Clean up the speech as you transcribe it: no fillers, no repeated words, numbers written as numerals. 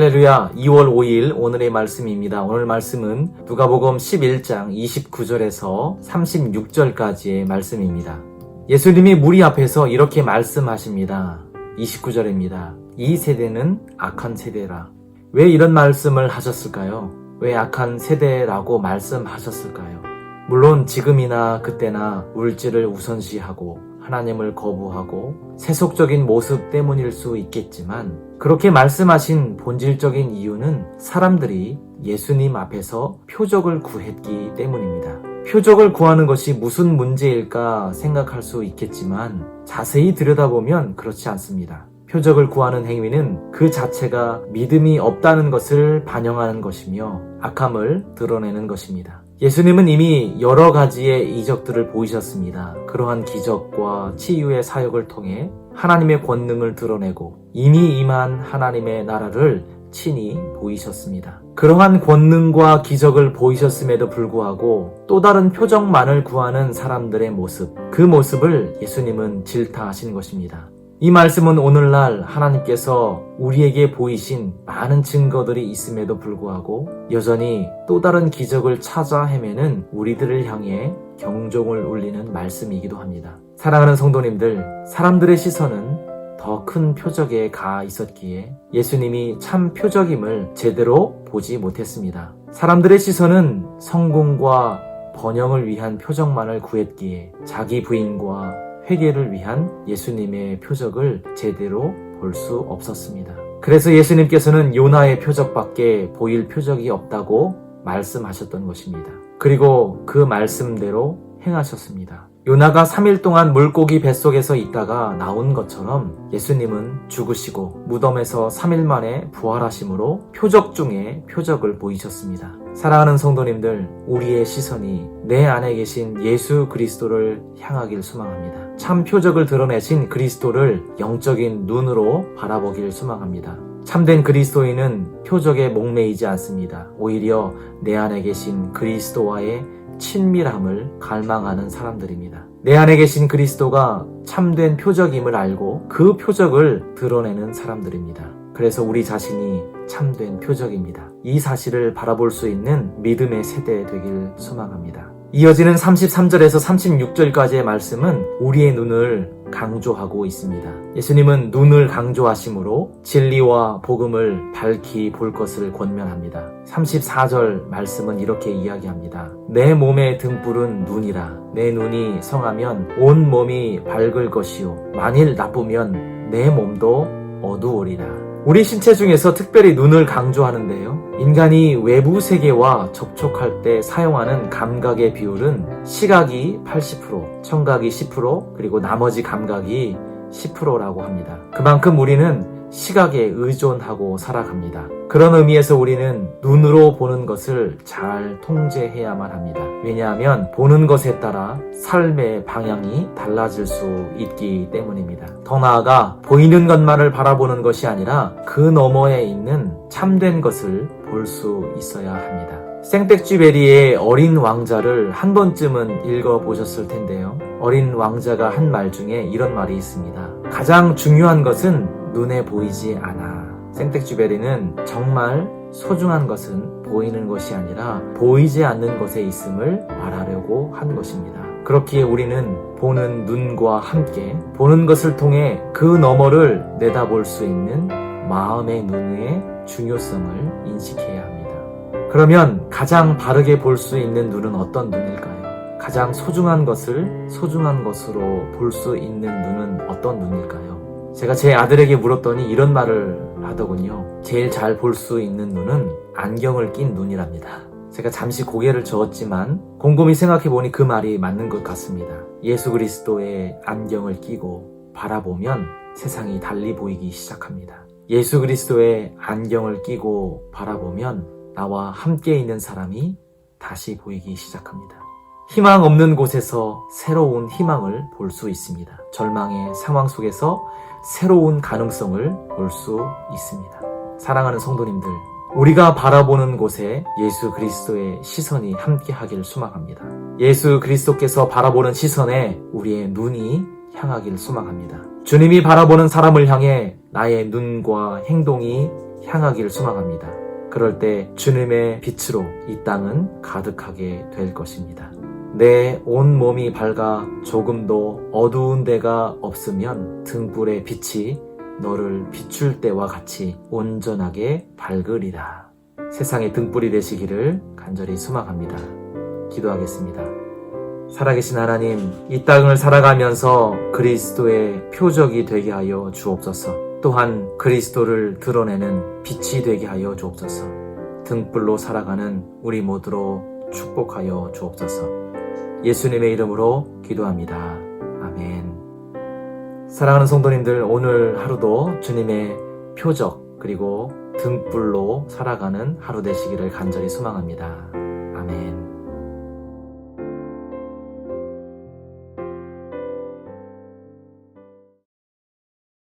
할렐루야. 2월 5일 오늘의 말씀입니다. 오늘 말씀은 누가복음 11장 29절에서 36절까지의 말씀입니다. 예수님이 무리 앞에서 이렇게 말씀하십니다. 29절입니다. 이 세대는 악한 세대라. 왜 이런 말씀을 하셨을까요? 왜 악한 세대라고 말씀하셨을까요? 물론 지금이나 그때나 물질을 우선시하고 하나님을 거부하고 세속적인 모습 때문일 수 있겠지만 그렇게 말씀하신 본질적인 이유는 사람들이 예수님 앞에서 표적을 구했기 때문입니다. 표적을 구하는 것이 무슨 문제일까 생각할 수 있겠지만 자세히 들여다보면 그렇지 않습니다. 표적을 구하는 행위는 그 자체가 믿음이 없다는 것을 반영하는 것이며 악함을 드러내는 것입니다. 예수님은 이미 여러 가지의 이적들을 보이셨습니다. 그러한 기적과 치유의 사역을 통해 하나님의 권능을 드러내고 이미 임한 하나님의 나라를 친히 보이셨습니다. 그러한 권능과 기적을 보이셨음에도 불구하고 또 다른 표적만을 구하는 사람들의 모습, 그 모습을 예수님은 질타하신 것입니다. 이 말씀은 오늘날 하나님께서 우리에게 보이신 많은 증거들이 있음에도 불구하고 여전히 또 다른 기적을 찾아 헤매는 우리들을 향해 경종을 울리는 말씀이기도 합니다. 사랑하는 성도님들, 사람들의 시선은 더 큰 표적에 가 있었기에 예수님이 참 표적임을 제대로 보지 못했습니다. 사람들의 시선은 성공과 번영을 위한 표적만을 구했기에 자기 부인과 회개를 위한 예수님의 표적을 제대로 볼 수 없었습니다. 그래서 예수님께서는 요나의 표적밖에 보일 표적이 없다고 말씀하셨던 것입니다. 그리고 그 말씀대로 행하셨습니다. 요나가 3일 동안 물고기 뱃속에서 있다가 나온 것처럼 예수님은 죽으시고 무덤에서 3일 만에 부활하심으로 표적 중에 표적을 보이셨습니다. 사랑하는 성도님들, 우리의 시선이 내 안에 계신 예수 그리스도를 향하길 소망합니다. 참 표적을 드러내신 그리스도를 영적인 눈으로 바라보길 소망합니다. 참된 그리스도인은 표적에 목매이지 않습니다. 오히려 내 안에 계신 그리스도와의 친밀함을 갈망하는 사람들입니다. 내 안에 계신 그리스도가 참된 표적임을 알고 그 표적을 드러내는 사람들입니다. 그래서 우리 자신이 참된 표적입니다. 이 사실을 바라볼 수 있는 믿음의 세대 되길 소망합니다. 이어지는 33절에서 36절까지의 말씀은 우리의 눈을 강조하고 있습니다. 예수님은 눈을 강조하심으로 진리와 복음을 밝히 볼 것을 권면합니다. 34절 말씀은 이렇게 이야기합니다. 내 몸의 등불은 눈이라. 내 눈이 성하면 온 몸이 밝을 것이요 만일 나쁘면 내 몸도 어두우리라. 우리 신체 중에서 특별히 눈을 강조하는데요. 인간이 외부 세계와 접촉할 때 사용하는 감각의 비율은 시각이 80%, 청각이 10%, 그리고 나머지 감각이 10%라고 합니다. 그만큼 우리는 시각에 의존하고 살아갑니다. 그런 의미에서 우리는 눈으로 보는 것을 잘 통제해야만 합니다. 왜냐하면 보는 것에 따라 삶의 방향이 달라질 수 있기 때문입니다. 더 나아가 보이는 것만을 바라보는 것이 아니라 그 너머에 있는 참된 것을 볼 수 있어야 합니다. 생텍쥐베리의 어린 왕자를 한 번쯤은 읽어보셨을 텐데요. 어린 왕자가 한 말 중에 이런 말이 있습니다. 가장 중요한 것은 눈에 보이지 않아. 생텍쥐베리는 정말 소중한 것은 보이는 것이 아니라 보이지 않는 것에 있음을 말하려고 한 것입니다. 그렇기에 우리는 보는 눈과 함께 보는 것을 통해 그 너머를 내다볼 수 있는 마음의 눈의 중요성을 인식해야 합니다. 그러면 가장 바르게 볼 수 있는 눈은 어떤 눈일까요? 가장 소중한 것을 소중한 것으로 볼 수 있는 눈은 어떤 눈일까요? 제가 제 아들에게 물었더니 이런 말을 하더군요. 제일 잘 볼 수 있는 눈은 안경을 낀 눈이랍니다. 제가 잠시 고개를 저었지만 곰곰이 생각해보니 그 말이 맞는 것 같습니다. 예수 그리스도의 안경을 끼고 바라보면 세상이 달리 보이기 시작합니다. 예수 그리스도의 안경을 끼고 바라보면 나와 함께 있는 사람이 다시 보이기 시작합니다. 희망 없는 곳에서 새로운 희망을 볼 수 있습니다. 절망의 상황 속에서 새로운 가능성을 볼 수 있습니다. 사랑하는 성도님들, 우리가 바라보는 곳에 예수 그리스도의 시선이 함께 하기를 소망합니다. 예수 그리스도께서 바라보는 시선에 우리의 눈이 향하길 소망합니다. 주님이 바라보는 사람을 향해 나의 눈과 행동이 향하길 소망합니다. 그럴 때 주님의 빛으로 이 땅은 가득하게 될 것입니다. 내 온몸이 밝아 조금도 어두운 데가 없으면 등불의 빛이 너를 비출 때와 같이 온전하게 밝으리라. 세상의 등불이 되시기를 간절히 소망합니다. 기도하겠습니다. 살아계신 하나님, 이 땅을 살아가면서 그리스도의 표적이 되게 하여 주옵소서. 또한 그리스도를 드러내는 빛이 되게 하여 주옵소서. 등불로 살아가는 우리 모두로 축복하여 주옵소서. 예수님의 이름으로 기도합니다. 아멘. 사랑하는 성도님들, 오늘 하루도 주님의 표적 그리고 등불로 살아가는 하루 되시기를 간절히 소망합니다.